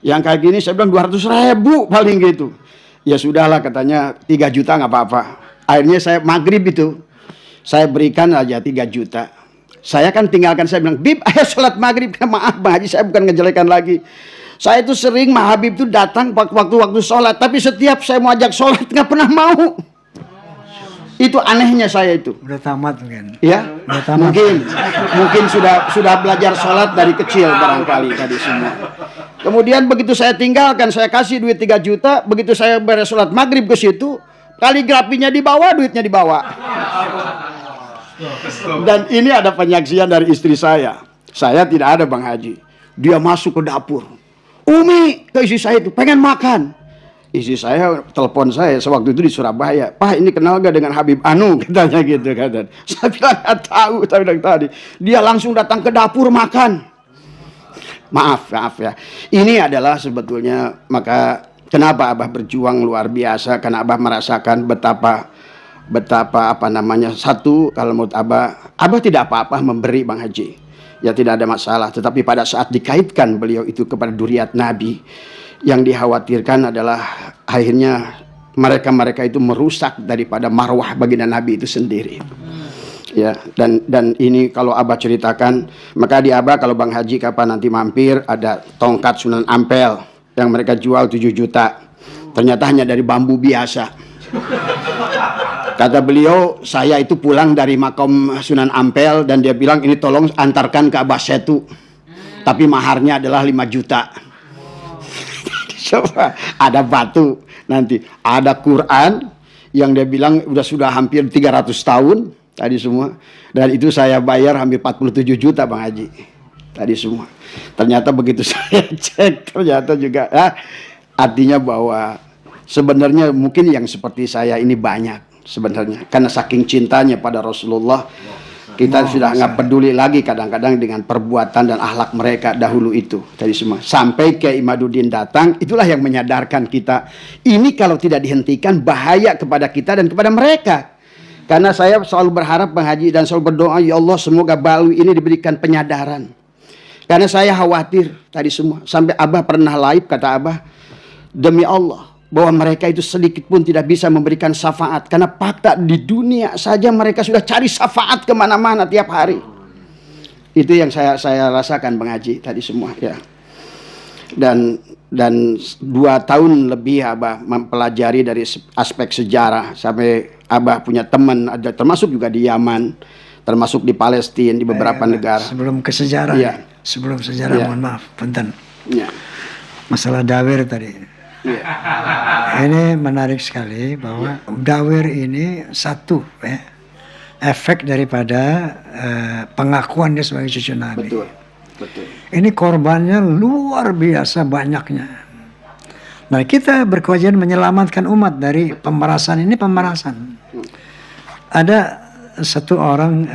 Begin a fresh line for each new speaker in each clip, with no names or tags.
Yang kayak gini saya bilang 200.000 paling gitu. Ya sudahlah katanya 3 juta nggak apa-apa. Akhirnya saya maghrib itu saya berikan aja 3 juta. Saya kan tinggalkan, saya bilang, Bib ayo sholat maghrib. Maaf Bang Haji, saya bukan ngejelekan lagi. Saya itu sering Mah Habib itu datang waktu-waktu sholat, tapi setiap saya mau ajak sholat nggak pernah mau. Itu anehnya saya itu.
Udah tamat mungkin.
Ya,
tamat.
mungkin sudah belajar sholat dari kecil barangkali tadi semua. Kemudian begitu saya tinggalkan, saya kasih duit 3 juta, begitu saya beres sholat maghrib ke situ, kaligrafinya dibawa, duitnya dibawa. Dan ini ada penyaksian dari istri saya. Saya tidak ada Bang Haji. Dia masuk ke dapur. Umi, ke istri saya itu pengen makan. Istri saya telepon saya sewaktu itu di Surabaya. Pak, ini kenal gak dengan Habib Anu? Katanya gitu. Saya bilang gak tahu. Saya bilang tadi. Dia langsung datang ke dapur makan. Maaf ya. Ini adalah sebetulnya, maka kenapa Abah berjuang luar biasa, karena Abah merasakan betapa apa namanya, satu, kalau menurut Abah tidak apa-apa memberi Bang Haji. Ya tidak ada masalah. Tetapi pada saat dikaitkan beliau itu kepada duriat Nabi, yang dikhawatirkan adalah akhirnya mereka itu merusak daripada marwah baginda Nabi itu sendiri. Ya, dan ini kalau Abah ceritakan, maka di Abah kalau Bang Haji kapan nanti mampir, ada tongkat Sunan Ampel yang mereka jual 7 juta. Ternyata hanya dari bambu biasa. Kata beliau, saya itu pulang dari makam Sunan Ampel dan dia bilang ini tolong antarkan ke Abah Setu. Tapi maharnya adalah 5 juta. Coba, ada batu nanti, ada Quran yang dia bilang sudah hampir 300 tahun tadi semua, dan itu saya bayar hampir 47 juta Bang Haji tadi semua. Ternyata begitu saya cek, ternyata juga artinya bahwa sebenarnya mungkin yang seperti saya ini banyak sebenarnya, karena saking cintanya pada Rasulullah. Kita sudah nggak peduli lagi kadang-kadang dengan perbuatan dan akhlak mereka dahulu itu tadi semua. Sampai Kiai Imaduddin datang, itulah yang menyadarkan kita. Ini kalau tidak dihentikan bahaya kepada kita dan kepada mereka. Karena saya selalu berharap Bang Haji dan selalu berdoa, ya Allah semoga Balwi ini diberikan penyadaran. Karena saya khawatir tadi semua. Sampai Abah pernah live, kata Abah, demi Allah, bahwa mereka itu sedikit pun tidak bisa memberikan syafaat. Karena fakta di dunia saja mereka sudah cari syafaat kemana-mana tiap hari. Itu yang saya rasakan Bang Haji tadi semua ya. Dan 2 tahun lebih Abah mempelajari dari aspek sejarah. Sampai Abah punya teman, ada termasuk juga di Yaman, termasuk di Palestina, di beberapa negara.
Sebelum ke sejarah,
ya.
Sebelum sejarah,
ya.
Mohon maaf, punten.
Ya.
Masalah dawir tadi. Yeah. Ini menarik sekali bahwa dawir ini satu efek daripada pengakuan dia sebagai cucu Nabi.
Betul.
Ini korbannya luar biasa banyaknya. Nah kita berkewajiban menyelamatkan umat dari pemerasan ini. Ada satu orang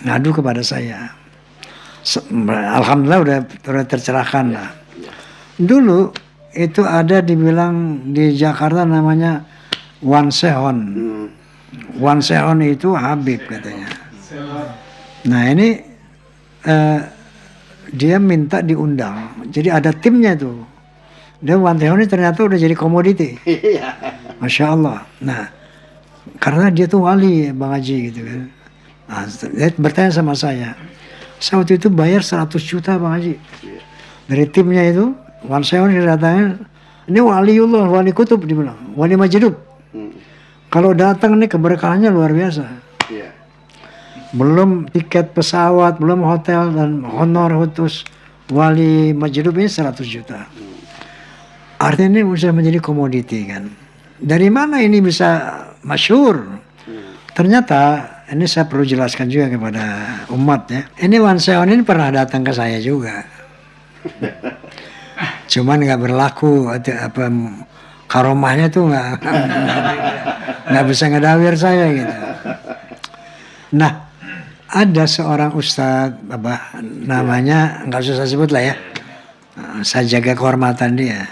ngadu kepada saya. Alhamdulillah udah tercerahkan lah. Dulu itu ada dibilang di Jakarta namanya Wan Sehon. Wan Sehon itu Habib katanya. Nah ini dia minta diundang. Jadi ada timnya tuh. Dia Wan Sehon ini ternyata udah jadi komoditi. Masya Allah. Nah karena dia tuh wali Bang Haji gitu kan. Nah, dia bertanya sama saya. Saya waktu itu bayar 100 juta Bang Haji. Dari timnya itu Wan Sehon datangnya, ini waliullah, wali kutub dibilang, wali majdub. Kalau datang nih keberkahannya luar biasa. Belum tiket pesawat, belum hotel dan honor khusus wali majdub ini 100 juta. Artinya ini bisa menjadi komoditi kan. Dari mana ini bisa masyhur? Ternyata ini saya perlu jelaskan juga kepada umat ya. Ini Wan Sehon ini pernah datang ke saya juga. Cuman nggak berlaku apa karomahnya tuh nggak bisa ngedawir saya gitu. Nah ada seorang ustadz namanya nggak usah sebut lah ya, saya jaga kehormatan dia.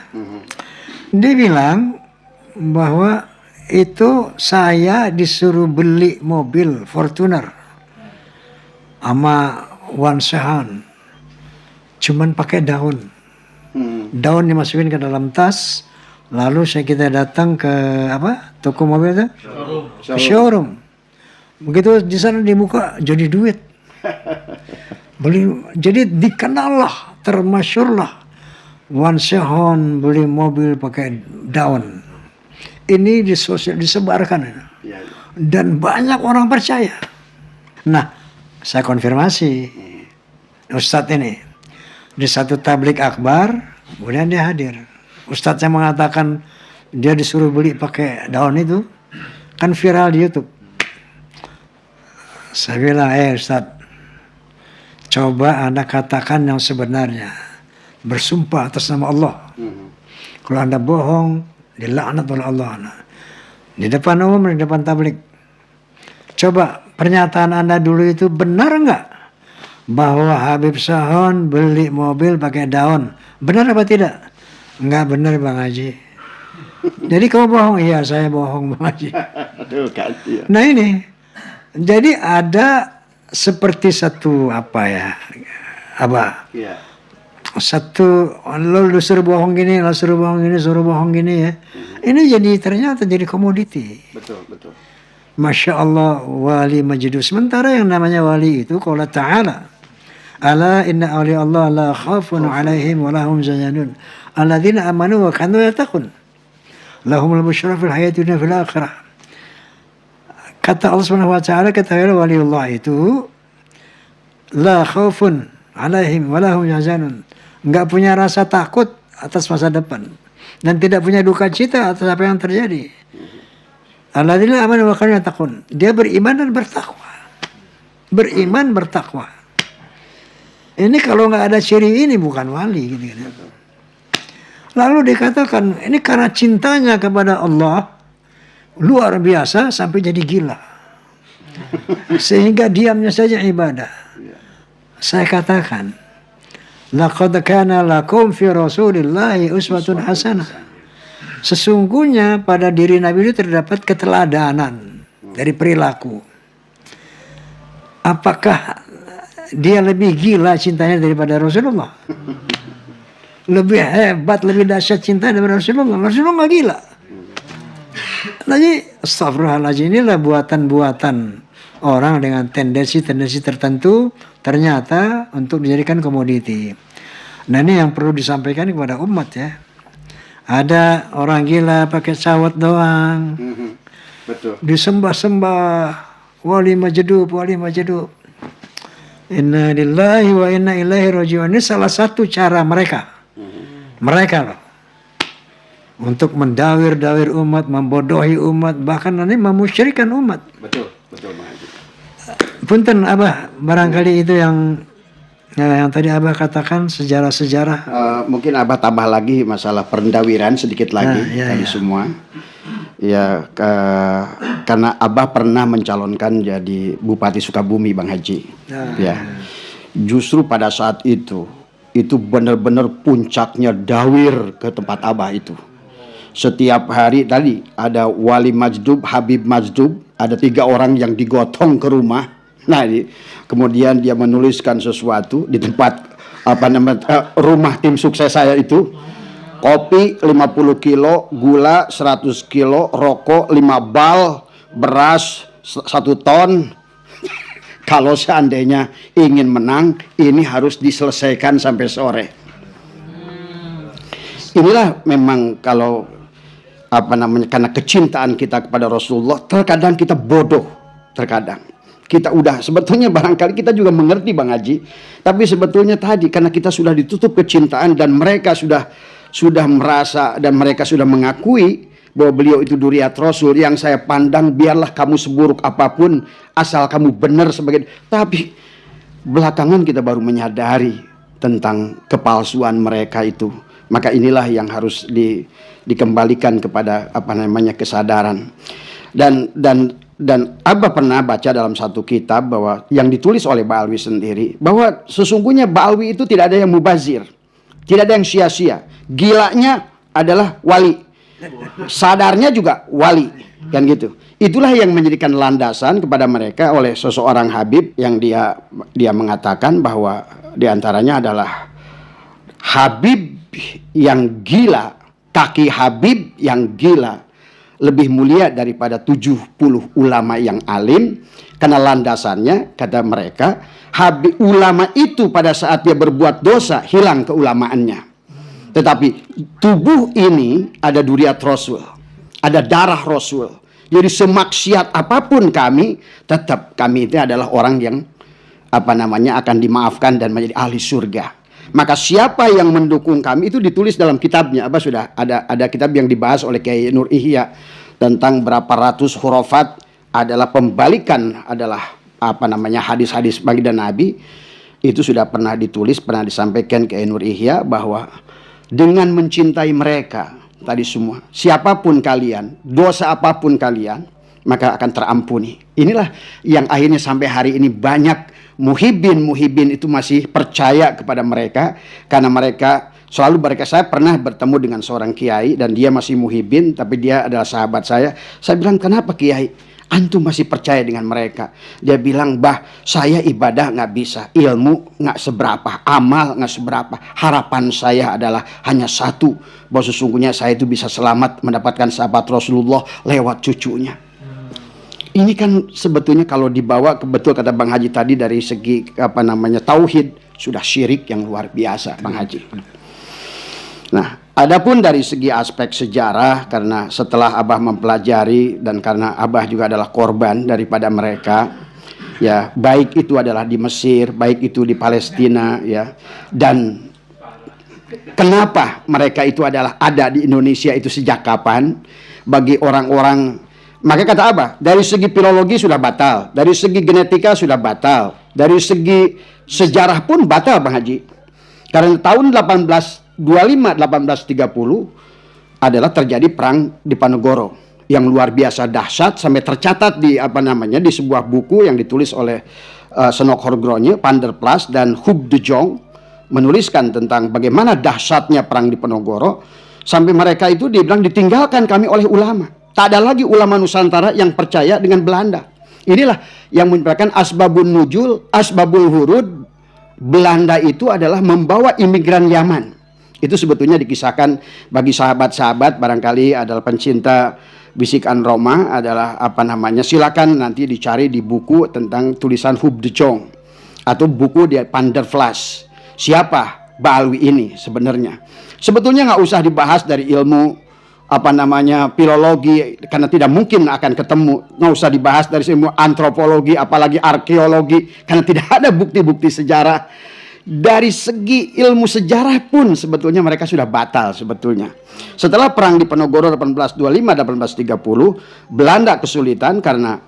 Dia bilang bahwa itu saya disuruh beli mobil Fortuner sama Wan Sehon. cuman pakai daun. Daun dimasukin ke dalam tas, lalu kita datang ke toko mobil itu, ke showroom. Begitu di sana dibuka jadi duit. Jadi dikenal lah, termasyur lah. Wan Sehon beli mobil pakai daun. Ini disebarkan dan banyak orang percaya. Nah, saya konfirmasi Ustadz ini di satu tablik akbar, kemudian dia hadir. Ustadz yang mengatakan dia disuruh beli pakai daun itu, kan viral di YouTube. Saya bilang, Ustadz, coba Anda katakan yang sebenarnya, bersumpah atas nama Allah. Kalau Anda bohong, dilaknat oleh Allah. Di depan umum, di depan tablik. Coba pernyataan Anda dulu itu benar nggak? Bahwa Habib Sahon beli mobil pakai daun. Benar apa tidak? Nggak benar Bang Haji. Jadi kamu bohong? Iya, saya bohong Bang Haji. Nah ini, jadi ada seperti satu satu lo suruh bohong gini, lo suruh bohong gini ya. Ini ternyata jadi komoditi.
Betul.
Masya Allah, wali majdu. Sementara yang namanya wali itu qala ta'ala, ala inna awliya Allah la khafun alaihim wa lahum zayyanun alladzina amanu wa kanu yattaqun lahumul busyra fil hayati dunya fil akhirah. Kata Allah Subhanahu wa taala, katakanlah waliullah itu la khaufun alaihim wa lahum zayyanun, enggak punya rasa takut atas masa depan dan tidak punya duka cita atas apa yang terjadi. Alladzina amanu wa kanu yattaqun. Dia beriman dan bertakwa. Beriman bertakwa. Ini kalau nggak ada ciri ini bukan wali gitu. Lalu dikatakan ini karena cintanya kepada Allah luar biasa sampai jadi gila. Sehingga diamnya saja ibadah. Saya katakan, laqad kana lakum fi Rasulillahi uswatun hasanah. Sesungguhnya pada diri Nabi itu terdapat keteladanan dari perilaku. Apakah dia lebih gila cintanya daripada Rasulullah? Lebih hebat, lebih dahsyat cinta daripada Rasulullah? Rasulullah nggak gila. Jadi astagfirullahaladzim, inilah buatan-buatan orang dengan tendensi-tendensi tertentu ternyata untuk dijadikan komoditi. Nah ini yang perlu disampaikan kepada umat ya. Ada orang gila pakai sawat doang.
Betul.
Disembah-sembah wali majdub. Inna lillahi wa inna ilaihi raji'un. Ini salah satu cara mereka. Mereka loh. Untuk mendawir-dawir umat, membodohi umat, bahkan nanti memusyrikan umat.
Betul Bang Haji.
Punten Abah, barangkali itu yang tadi Abah katakan sejarah-sejarah.
Mungkin Abah tambah lagi masalah perendawiran sedikit lagi semua. Ya, karena Abah pernah mencalonkan jadi Bupati Sukabumi Bang Haji. Justru pada saat itu benar-benar puncaknya dawir ke tempat Abah itu. Setiap hari tadi ada wali majdub, Habib majdub, ada 3 orang yang digotong ke rumah. Nah, kemudian dia menuliskan sesuatu di tempat rumah tim sukses saya itu. Kopi 50 kilo, gula 100 kilo, rokok 5 bal, beras 1 ton. Kalau seandainya ingin menang, ini harus diselesaikan sampai sore. Inilah memang kalau karena kecintaan kita kepada Rasulullah, terkadang kita bodoh, terkadang. Kita udah sebetulnya barangkali kita juga mengerti Bang Haji, tapi sebetulnya tadi karena kita sudah ditutup kecintaan dan mereka sudah merasa dan mereka sudah mengakui bahwa beliau itu duriat Rasul. Yang saya pandang, biarlah kamu seburuk apapun asal kamu benar sebagai, tapi belakangan kita baru menyadari tentang kepalsuan mereka itu. Maka inilah yang harus dikembalikan kepada kesadaran. Dan Abah pernah baca dalam satu kitab bahwa yang ditulis oleh Ba'alwi sendiri, bahwa sesungguhnya Ba'alwi itu tidak ada yang mubazir, tidak ada yang sia-sia. Gilanya adalah wali, sadarnya juga wali, kan gitu. Itulah yang menjadikan landasan kepada mereka oleh seseorang Habib yang dia mengatakan bahwa diantaranya adalah Habib yang gila, kaki Habib yang gila lebih mulia daripada 70 ulama yang alim. Karena landasannya, kata mereka, Habib ulama itu pada saat dia berbuat dosa hilang keulamaannya. Tetapi tubuh ini ada duriat Rasul, ada darah Rasul. Jadi semaksiat apapun kami, tetap kami itu adalah orang yang akan dimaafkan dan menjadi ahli surga. Maka siapa yang mendukung kami itu ditulis dalam kitabnya. Sudah ada kitab yang dibahas oleh Kiai Nur Ihya tentang berapa ratus hurufat adalah pembalikan, adalah hadis-hadis baginda Nabi. Itu sudah pernah ditulis, pernah disampaikan Kiai Nur Ihya bahwa dengan mencintai mereka tadi semua, siapapun kalian, dosa apapun kalian, maka akan terampuni. Inilah yang akhirnya sampai hari ini banyak muhibin itu masih percaya kepada mereka, karena mereka selalu saya pernah bertemu dengan seorang kiai dan dia masih muhibin, tapi dia adalah sahabat saya. Saya bilang, kenapa kiai antum masih percaya dengan mereka? Dia bilang, bah, saya ibadah nggak bisa, ilmu nggak seberapa, amal nggak seberapa. Harapan saya adalah hanya satu, bahwa sesungguhnya saya itu bisa selamat mendapatkan sahabat Rasulullah lewat cucunya. Ini kan sebetulnya kalau dibawa ke betul kata Bang Haji tadi dari segi tauhid, sudah syirik yang luar biasa, Bang Haji. Nah, adapun dari segi aspek sejarah, karena setelah Abah mempelajari dan karena Abah juga adalah korban daripada mereka, ya, baik itu adalah di Mesir, baik itu di Palestina, ya, dan kenapa mereka itu adalah ada di Indonesia itu sejak kapan? Bagi orang-orang, maka kata Abah, dari segi filologi sudah batal, dari segi genetika sudah batal, dari segi sejarah pun batal, Bang Haji. Karena tahun 1830 adalah terjadi perang di Diponegoro yang luar biasa dahsyat, sampai tercatat di di sebuah buku yang ditulis oleh Senok Horgronje, Van der Plas dan Huub de Jong, menuliskan tentang bagaimana dahsyatnya perang di Diponegoro, sampai mereka itu dibilang ditinggalkan kami oleh ulama. Tak ada lagi ulama Nusantara yang percaya dengan Belanda. Inilah yang menyebabkan asbabun nuzul, asbabul hurud. Belanda itu adalah membawa imigran Yaman. Itu sebetulnya dikisahkan bagi sahabat-sahabat barangkali adalah pencinta bisikan Roma, adalah silakan nanti dicari di buku tentang tulisan Huub de Jong atau buku di Van der Plas. Siapa Baalwi ini sebenarnya? Sebetulnya nggak usah dibahas dari ilmu filologi, karena tidak mungkin akan ketemu. Nggak usah dibahas dari ilmu antropologi, apalagi arkeologi, karena tidak ada bukti-bukti sejarah. Dari segi ilmu sejarah pun sebetulnya mereka sudah batal sebetulnya. Setelah perang di Diponegoro 1825-1830, Belanda kesulitan karena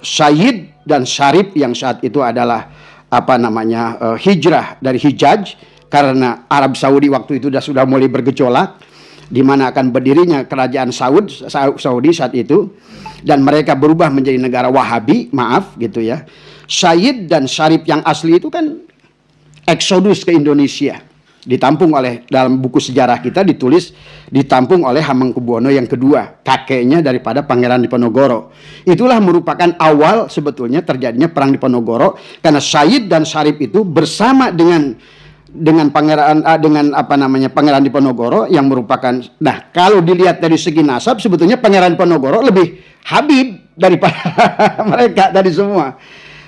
Sayyid dan Syarif yang saat itu adalah hijrah dari Hijaz, karena Arab Saudi waktu itu sudah mulai bergejolak, di mana akan berdirinya kerajaan Saudi saat itu, dan mereka berubah menjadi negara Wahabi, gitu ya. Sayyid dan Syarif yang asli itu kan eksodus ke Indonesia, ditampung oleh, dalam buku sejarah kita ditulis, ditampung oleh Hamengkubuwono yang kedua, kakeknya daripada Pangeran Diponegoro. Itulah merupakan awal sebetulnya terjadinya perang Diponegoro, karena Sayyid dan Syarif itu bersama dengan Pangeran Diponegoro yang merupakan, nah kalau dilihat dari segi nasab sebetulnya Pangeran Diponegoro lebih Habib daripada mereka tadi semua.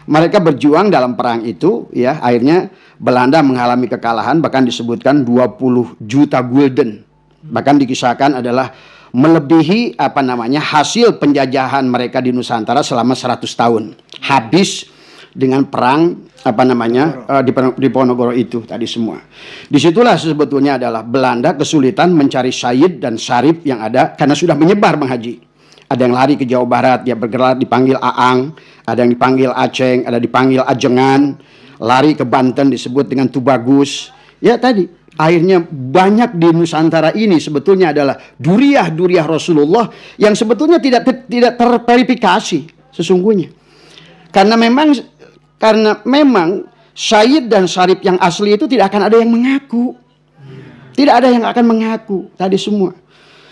Mereka berjuang dalam perang itu, ya, akhirnya Belanda mengalami kekalahan, bahkan disebutkan 20 juta gulden. Bahkan dikisahkan adalah melebihi hasil penjajahan mereka di Nusantara selama 100 tahun. Habis dengan perang di Diponegoro itu tadi semua. Disitulah sebetulnya adalah Belanda kesulitan mencari Sayyid dan Syarif yang ada, karena sudah menyebar, Bang Haji. Ada yang lari ke Jawa Barat, dia bergerak dipanggil Aang, ada yang dipanggil Aceng, ada dipanggil Ajengan, lari ke Banten disebut dengan Tubagus. Ya tadi, akhirnya banyak di Nusantara ini sebetulnya adalah duriah Rasulullah yang sebetulnya tidak terverifikasi sesungguhnya. Karena memang Sayyid dan Syarif yang asli itu tidak akan ada yang mengaku. Tidak ada yang akan mengaku tadi semua.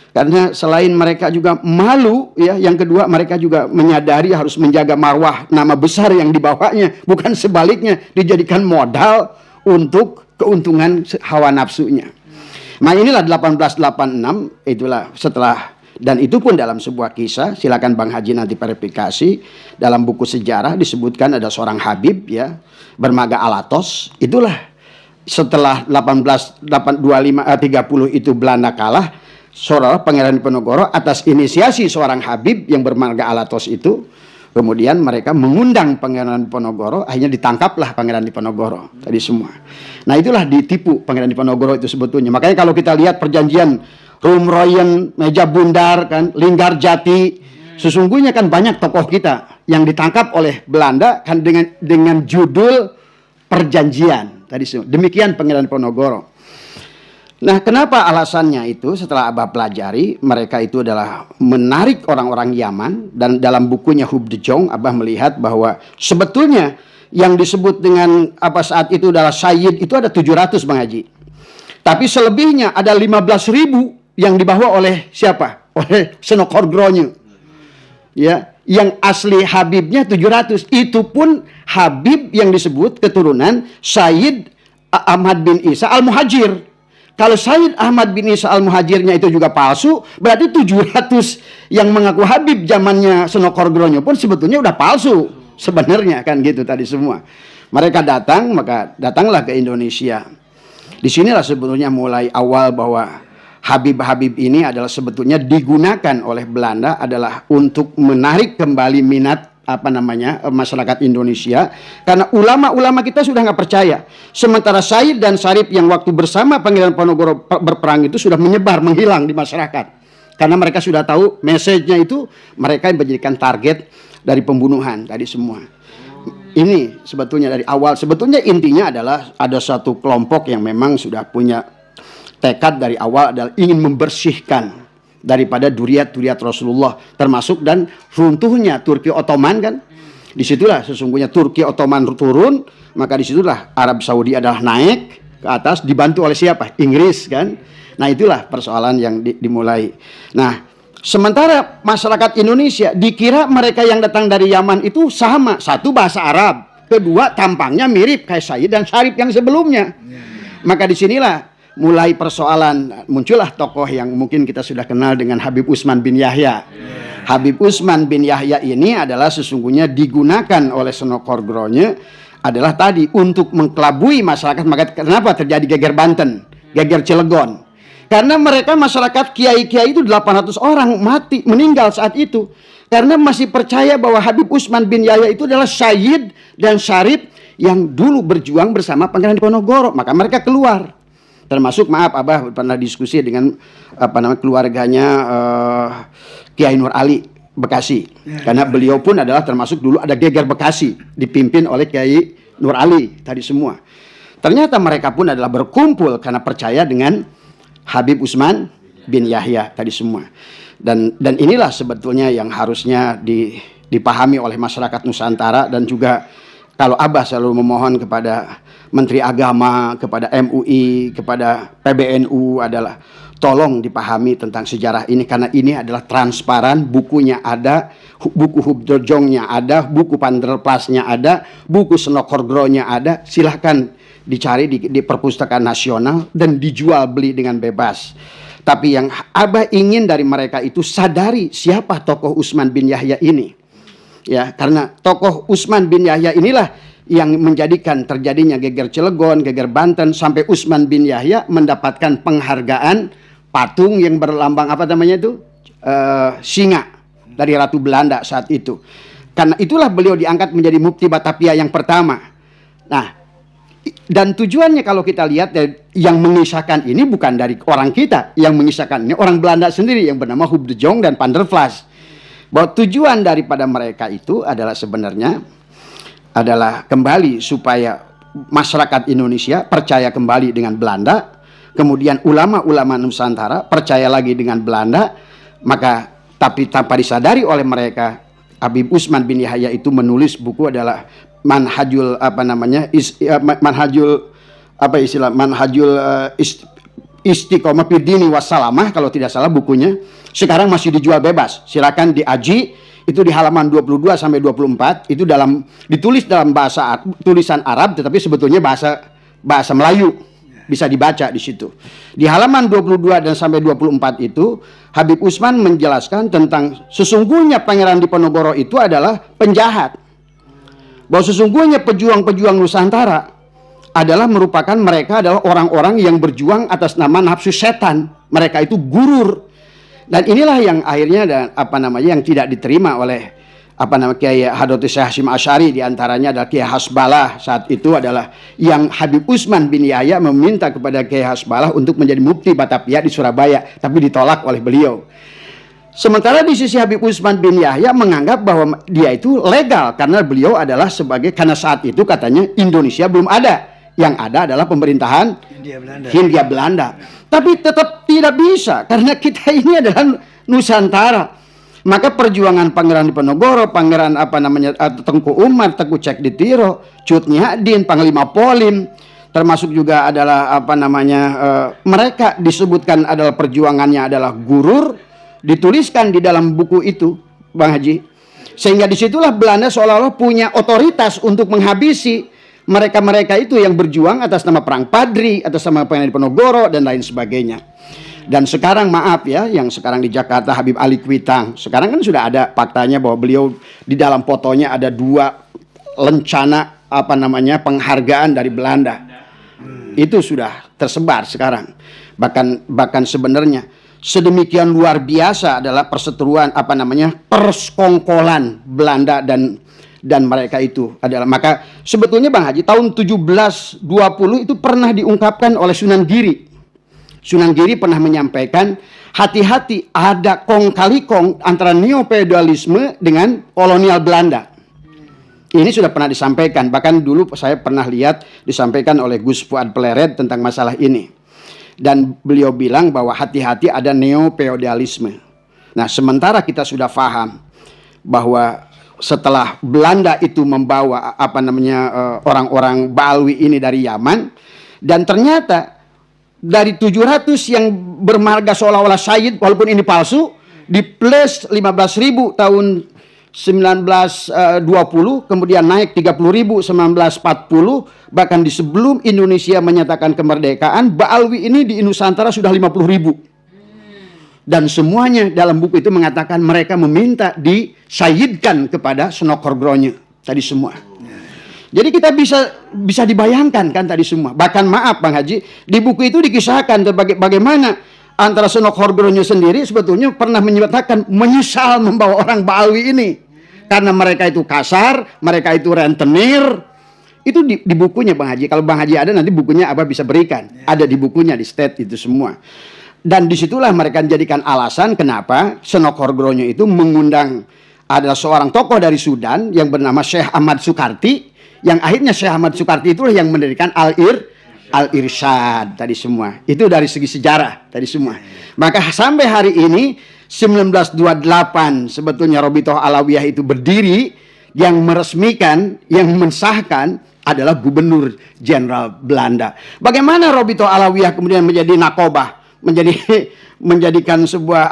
Karena selain mereka juga malu, ya, yang kedua mereka juga menyadari harus menjaga marwah nama besar yang dibawanya, bukan sebaliknya dijadikan modal untuk keuntungan hawa nafsunya. Nah inilah 1886, itulah setelah, dan itu pun dalam sebuah kisah, silakan Bang Haji nanti verifikasi, dalam buku sejarah disebutkan ada seorang Habib ya, bermaga Alatos, itulah setelah 1830 itu Belanda kalah, saudara Pangeran Diponegoro atas inisiasi seorang Habib yang bermarga Alatos itu, kemudian mereka mengundang Pangeran Diponegoro, akhirnya ditangkaplah Pangeran Diponegoro tadi semua. Nah itulah ditipu Pangeran Diponegoro itu sebetulnya. Makanya kalau kita lihat perjanjian Rumroyen, Meja Bundar, kan, Linggarjati, sesungguhnya kan banyak tokoh kita yang ditangkap oleh Belanda kan dengan judul perjanjian tadi semua. Demikian Pangeran Diponegoro. Nah, kenapa alasannya itu? Setelah Abah pelajari, mereka itu adalah menarik orang-orang Yaman, dan dalam bukunya Hub de Jong, Abah melihat bahwa sebetulnya yang disebut dengan apa saat itu adalah Sayyid itu ada 700 Bang Haji. Tapi selebihnya ada 15.000 yang dibawa oleh siapa? Oleh Senokorgronya. Ya, yang asli Habibnya 700. Itu pun Habib yang disebut keturunan Sayyid Ahmad bin Isa Al-Muhajir. Kalau Sayyid Ahmad bin Isa Al-Muhajirnya itu juga palsu, berarti 700 yang mengaku Habib zamannya Senokorgronya pun sebetulnya udah palsu sebenarnya, kan gitu tadi semua. Mereka datang, maka datanglah ke Indonesia. Disinilah sebetulnya mulai awal bahwa Habib-Habib ini adalah sebetulnya digunakan oleh Belanda adalah untuk menarik kembali minat masyarakat Indonesia, karena ulama-ulama kita sudah nggak percaya. Sementara Said dan Syarif yang waktu bersama Pangeran Diponegoro berperang itu sudah menyebar, menghilang di masyarakat, karena mereka sudah tahu message-nya itu mereka yang menjadikan target dari pembunuhan tadi semua. Ini sebetulnya dari awal, sebetulnya intinya adalah ada satu kelompok yang memang sudah punya tekad dari awal adalah ingin membersihkan daripada duriat-duriat Rasulullah, termasuk dan runtuhnya Turki Ottoman kan. Disitulah sesungguhnya Turki Ottoman turun, maka disitulah Arab Saudi adalah naik ke atas, dibantu oleh siapa? Inggris kan. Nah itulah persoalan yang dimulai. Nah sementara masyarakat Indonesia dikira mereka yang datang dari Yaman itu sama, satu bahasa Arab, kedua tampangnya mirip kayak Sayyid dan Syarif yang sebelumnya. Maka disinilah mulai persoalan, muncullah tokoh yang mungkin kita sudah kenal dengan Habib Utsman bin Yahya. Habib Utsman bin Yahya ini adalah sesungguhnya digunakan oleh Senokorgronya adalah tadi untuk mengkelabui masyarakat. Maka kenapa terjadi geger Banten, geger Cilegon? Karena mereka masyarakat kiai-kiai itu 800 orang mati, meninggal saat itu. Karena masih percaya bahwa Habib Utsman bin Yahya itu adalah Sayyid dan Syarif yang dulu berjuang bersama Pangeran Diponegoro. Maka mereka keluar. Termasuk maaf Abah pernah diskusi dengan keluarganya Kiai Nur Ali Bekasi. Karena beliau pun adalah termasuk dulu ada geger Bekasi dipimpin oleh Kiai Nur Ali tadi semua. Ternyata mereka pun adalah berkumpul karena percaya dengan Habib Utsman bin Yahya tadi semua. Dan inilah sebetulnya yang harusnya dipahami oleh masyarakat Nusantara, dan juga kalau Abah selalu memohon kepada Menteri Agama, kepada MUI, kepada PBNU adalah tolong dipahami tentang sejarah ini, karena ini adalah transparan, bukunya ada, buku Hub de Jongnya ada, buku Panderplasnya ada, buku Senokorgronya ada, silahkan dicari di Perpustakaan Nasional dan dijual beli dengan bebas. Tapi yang Abah ingin dari mereka itu sadari siapa tokoh Utsman bin Yahya ini. Ya, karena tokoh Utsman bin Yahya inilah yang menjadikan terjadinya geger Cilegon, geger Banten, sampai Utsman bin Yahya mendapatkan penghargaan patung yang berlambang apa namanya itu? Singa dari Ratu Belanda saat itu. Karena itulah beliau diangkat menjadi Mufti Batavia yang pertama. Nah, dan tujuannya kalau kita lihat yang mengisahkan ini bukan dari orang kita, yang mengisahkan ini orang Belanda sendiri yang bernama Hub de Jong dan Panderplas. Bahwa tujuan daripada mereka itu adalah sebenarnya adalah kembali supaya masyarakat Indonesia percaya kembali dengan Belanda, kemudian ulama-ulama Nusantara percaya lagi dengan Belanda, maka tapi tanpa disadari oleh mereka, Habib Utsman bin Yahya itu menulis buku adalah Manhajul Istiqomah Fiddini Wassalamah kalau tidak salah bukunya. Sekarang masih dijual bebas, silakan diaji. Itu di halaman 22 sampai 24 itu ditulis dalam bahasa tulisan Arab, tetapi sebetulnya bahasa bahasa Melayu. Bisa dibaca di situ. Di halaman 22 dan sampai 24 itu, Habib Usman menjelaskan tentang sesungguhnya Pangeran Diponegoro itu adalah penjahat. Bahwa sesungguhnya pejuang-pejuang Nusantara adalah merupakan mereka adalah orang-orang yang berjuang atas nama nafsu setan. Mereka itu gurur. Dan inilah yang akhirnya yang tidak diterima oleh Kiai Hadratus Syekh Hasyim Asy'ari, diantaranya adalah Kiai Hasbalah. Saat itu adalah yang Habib Usman bin Yahya meminta kepada Kiai Hasbalah untuk menjadi mufti Batavia di Surabaya, tapi ditolak oleh beliau. Sementara di sisi Habib Usman bin Yahya menganggap bahwa dia itu legal karena beliau adalah karena saat itu katanya Indonesia belum ada. Yang ada adalah pemerintahan Hindia Belanda. Tapi tetap tidak bisa karena kita ini adalah Nusantara. Maka perjuangan Pangeran Diponegoro, Pangeran Tengku Umar, Tengku Cekditiro, Cut Nyiadin, Panglima Polim, termasuk juga adalah mereka disebutkan adalah perjuangannya adalah gurur, dituliskan di dalam buku itu, Bang Haji. Sehingga disitulah Belanda seolah-olah punya otoritas untuk menghabisi mereka-mereka itu yang berjuang atas nama Perang Padri, atas nama Pangeran Diponegoro dan lain sebagainya. Dan sekarang maaf ya, yang sekarang di Jakarta Habib Ali Kuitang, sekarang kan sudah ada faktanya bahwa beliau di dalam fotonya ada 2 lencana penghargaan dari Belanda. Itu sudah tersebar sekarang. Bahkan sebenarnya sedemikian luar biasa adalah perseteruan persekongkolan Belanda dan mereka itu adalah, maka sebetulnya Bang Haji tahun 1720 itu pernah diungkapkan oleh Sunan Giri. Sunan Giri pernah menyampaikan, hati-hati ada kong kali kong antara neofeudalisme dengan kolonial Belanda. Ini sudah pernah disampaikan, bahkan dulu saya pernah lihat disampaikan oleh Gus Fuad Pleret tentang masalah ini. Dan beliau bilang bahwa hati-hati ada neofeudalisme. Nah, sementara kita sudah paham bahwa setelah Belanda itu membawa orang-orang Baalwi ini dari Yaman, dan ternyata dari 700 yang bermarga seolah-olah syahid, walaupun ini palsu, di plus 15.000 tahun 1920, kemudian naik 30.000 1940, bahkan di sebelum Indonesia menyatakan kemerdekaan, Baalwi ini di Nusantara sudah 50.000. Dan semuanya dalam buku itu mengatakan mereka meminta disyahidkan kepada Senokhorgronya tadi semua. Jadi kita bisa dibayangkan kan tadi semua. Bahkan maaf Bang Haji, di buku itu dikisahkan bagaimana antara Senokhorgronya sendiri sebetulnya pernah menyatakan menyesal membawa orang Baalwi ini. Karena mereka itu kasar, mereka itu rentenir. Itu di bukunya Bang Haji. Kalau Bang Haji ada nanti bukunya bisa berikan. Ada di bukunya, di state itu semua. Dan disitulah mereka jadikan alasan kenapa Senokhorgronya itu mengundang adalah seorang tokoh dari Sudan yang bernama Syekh Ahmad Sukarti. Yang akhirnya Syekh Ahmad Sukarti itulah yang mendirikan Al-Irsyad tadi semua. Itu dari segi sejarah tadi semua. Maka sampai hari ini 1928 sebetulnya Robitoh Alawiyah itu berdiri, yang meresmikan, yang mensahkan adalah Gubernur Jenderal Belanda. Bagaimana Robitoh Alawiyah kemudian menjadi nakobah, menjadikan sebuah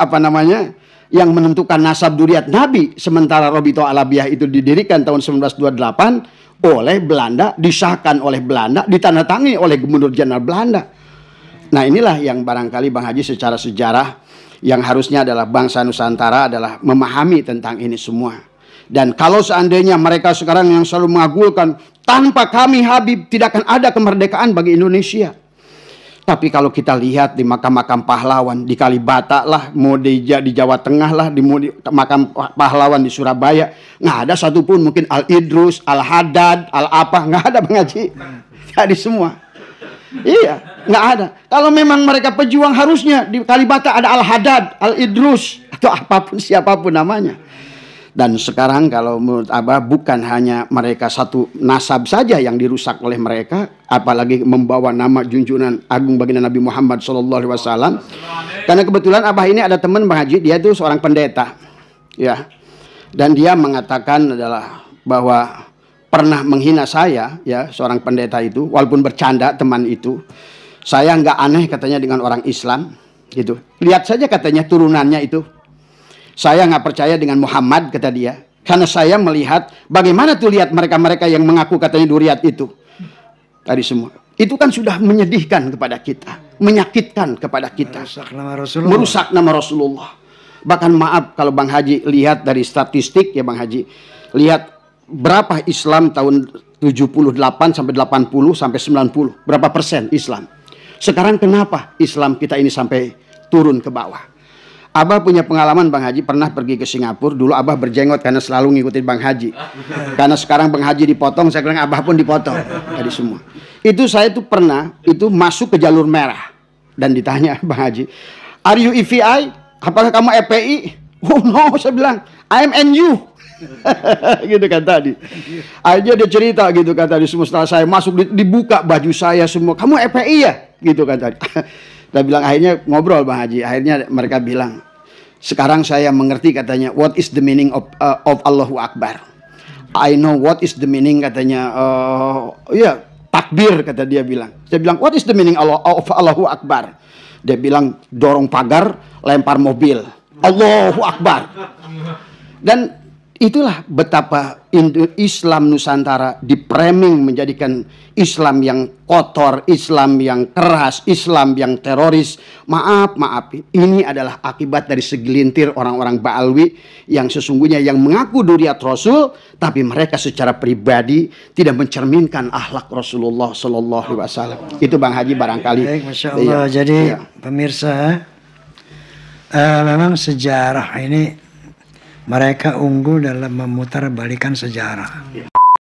yang menentukan nasab duriat Nabi, sementara Robitoh Alawiyah itu didirikan tahun 1928 oleh Belanda, disahkan oleh Belanda, ditandatangani oleh Gubernur Jenderal Belanda. Nah, inilah yang barangkali Bang Haji secara sejarah yang harusnya adalah bangsa Nusantara adalah memahami tentang ini semua. Dan kalau seandainya mereka sekarang yang selalu mengagulkan, tanpa kami Habib tidak akan ada kemerdekaan bagi Indonesia. Tapi kalau kita lihat di makam-makam pahlawan, di Kalibata lah, mau di Jawa Tengah lah, di makam pahlawan di Surabaya, nggak ada satupun mungkin Al-Idrus, Al-Haddad, Al-apa, nggak ada Bang Haji. Tadi semua. Iya, nggak ada. Kalau memang mereka pejuang harusnya di Kalibata ada Al-Haddad, Al-Idrus, atau apapun siapapun namanya. Dan sekarang kalau menurut Abah bukan hanya mereka satu nasab saja yang dirusak oleh mereka, apalagi membawa nama junjungan agung baginda Nabi Muhammad SAW. Karena kebetulan Abah ini ada teman Bang Haji, dia itu seorang pendeta, ya. Dan dia mengatakan adalah bahwa pernah menghina saya, ya, seorang pendeta itu, walaupun bercanda teman itu. Saya nggak aneh katanya dengan orang Islam, gitu. Lihat saja katanya turunannya itu. Saya nggak percaya dengan Muhammad, kata dia. Karena saya melihat bagaimana tuh lihat mereka-mereka yang mengaku katanya duriat itu. Tadi semua. Itu kan sudah menyedihkan kepada kita, menyakitkan kepada kita, merusak nama Rasulullah. Bahkan maaf kalau Bang Haji lihat dari statistik ya Bang Haji, lihat berapa Islam tahun 78 sampai 80 sampai 90, berapa persen Islam. Sekarang kenapa Islam kita ini sampai turun ke bawah? Abah punya pengalaman Bang Haji, pernah pergi ke Singapura. Dulu Abah berjenggot karena selalu ngikutin Bang Haji. Karena sekarang Bang Haji dipotong, saya bilang Abah pun dipotong. Tadi semua. Itu saya tuh pernah itu masuk ke jalur merah dan ditanya Bang Haji, "Are you EVI? Apakah kamu EPI?" "Oh no," saya bilang, "I am NU." Gitu kan tadi. Akhirnya dia cerita gitu kan tadi semua, setelah saya masuk dibuka baju saya semua, "Kamu EPI ya?" Gitu kan tadi. Saya bilang, akhirnya ngobrol Bang Haji, akhirnya mereka bilang, "Sekarang saya mengerti," katanya, "what is the meaning of Allahu Akbar. I know what is the meaning," katanya, ya takbir, kata dia bilang. Saya bilang, "What is the meaning of Allahu Akbar?" Dia bilang, "Dorong pagar, lempar mobil. Allahu Akbar." Dan itulah betapa Islam Nusantara dipraming menjadikan Islam yang kotor, Islam yang keras, Islam yang teroris. Maaf, ini adalah akibat dari segelintir orang-orang Ba'alwi yang sesungguhnya yang mengaku duriat Rasul, tapi mereka secara pribadi tidak mencerminkan akhlak Rasulullah Sallallahu Alaihi Wasallam. Itu Bang Haji barangkali.
Baik, Masya Allah.
Iya,
jadi
iya.
Pemirsa, memang sejarah ini mereka unggul dalam memutarbalikan sejarah.